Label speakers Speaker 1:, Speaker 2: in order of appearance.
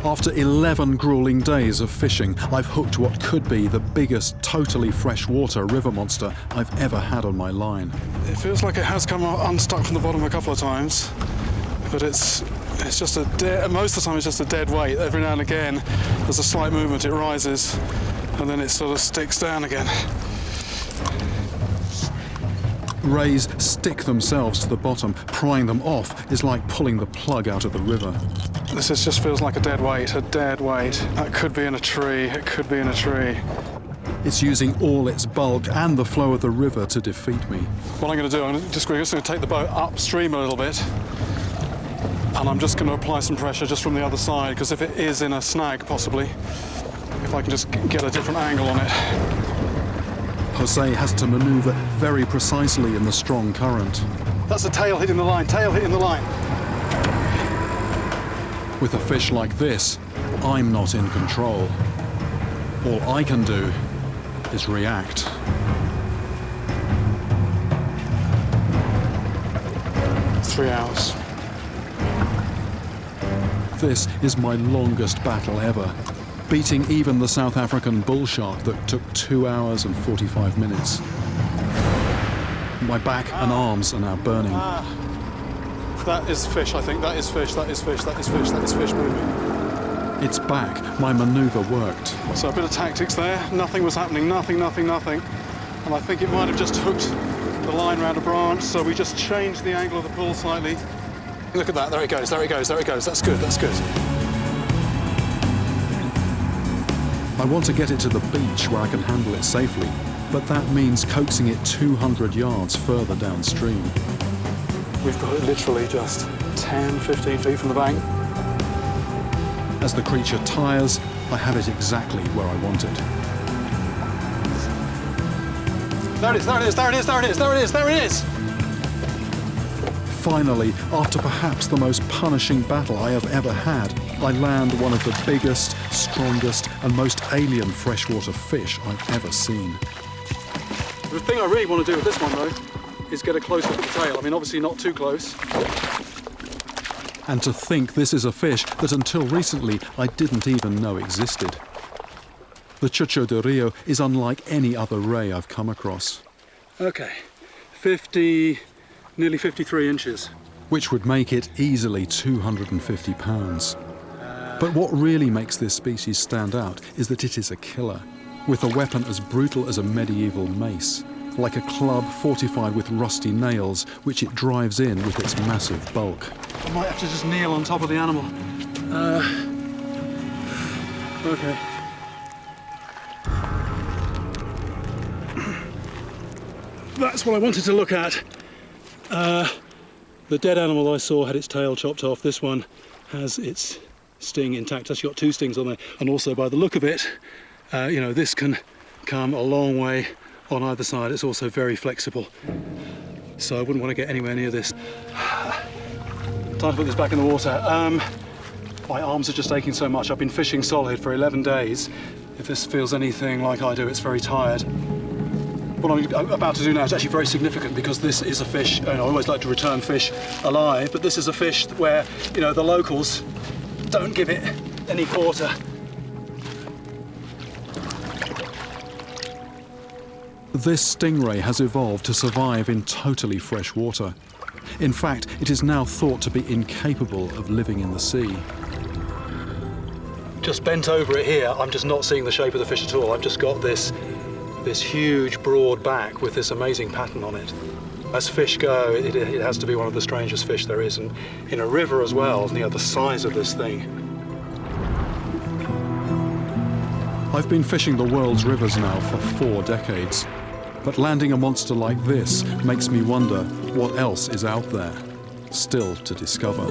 Speaker 1: After 11 grueling days of fishing, I've hooked what could be the biggest totally freshwater river monster I've ever had on my line.
Speaker 2: It feels like it has come unstuck from the bottom a couple of times, but it's just most of the time it's just a dead weight. Every now and again there's a slight movement, it rises, and then it sort of sticks down again.
Speaker 1: Rays stick themselves to the bottom. Prying them off is like pulling the plug out of the river.
Speaker 2: This just feels like a dead weight, That could be in a tree, it could be in a tree.
Speaker 1: It's using all its bulk and the flow of the river to defeat me.
Speaker 2: What I'm going to do, I'm just going to take the boat upstream a little bit, and I'm just going to apply some pressure just from the other side, because if it is in a snag, possibly, if I can just get a different angle on it.
Speaker 1: Jose has to maneuver very precisely in the strong current.
Speaker 2: That's the tail hitting the line, tail hitting the line.
Speaker 1: With a fish like this, I'm not in control. All I can do is react.
Speaker 2: 3 hours.
Speaker 1: This is my longest battle ever, beating even the South African bull shark that took 2 hours and 45 minutes. My back and arms are now burning.
Speaker 2: That is fish, I think. That is fish, that is fish, that is fish, that is fish moving.
Speaker 1: It's back. My maneuver worked.
Speaker 2: So a bit of tactics there. Nothing was happening, nothing. And I think it might have just hooked the line around a branch, so we just changed the angle of the pull slightly. Look at that, there it goes. That's good.
Speaker 1: I want to get it to the beach where I can handle it safely, but that means coaxing it 200 yards further downstream.
Speaker 2: We've got it literally just 10, 15 feet from the bank.
Speaker 1: As the creature tires, I have it exactly where I want it.
Speaker 2: There it is!
Speaker 1: Finally, after perhaps the most punishing battle I have ever had, I land one of the biggest, strongest, and most alien freshwater fish I've ever seen.
Speaker 2: The thing I really want to do with this one, though, is get a close-up of the tail. I mean, obviously not too close.
Speaker 1: And to think this is a fish that until recently I didn't even know existed. The Chucho de Rio is unlike any other ray I've come across.
Speaker 2: Okay, nearly 53 inches.
Speaker 1: Which would make it easily 250 pounds. But what really makes this species stand out is that it is a killer, with a weapon as brutal as a medieval mace, like a club fortified with rusty nails, which it drives in with its massive bulk.
Speaker 2: I might have to just kneel on top of the animal. Okay. That's what I wanted to look at. The dead animal I saw had its tail chopped off. This one has its sting intact. It's actually got 2 stings on there. And also, by the look of it, this can come a long way on either side. It's also very flexible. So I wouldn't want to get anywhere near this. Time to put this back in the water. My arms are just aching so much. I've been fishing solid for 11 days. If this feels anything like I do, it's very tired. What I'm about to do now is actually very significant, because this is a fish, and I always like to return fish alive, but this is a fish where, the locals don't give it any quarter.
Speaker 1: This stingray has evolved to survive in totally fresh water. In fact, it is now thought to be incapable of living in the sea.
Speaker 2: Just bent over it here, I'm just not seeing the shape of the fish at all. I've just got this huge broad back with this amazing pattern on it. As fish go, it has to be one of the strangest fish there is, and in a river as well, the size of this thing.
Speaker 1: I've been fishing the world's rivers now for 4 decades, but landing a monster like this makes me wonder what else is out there, still to discover.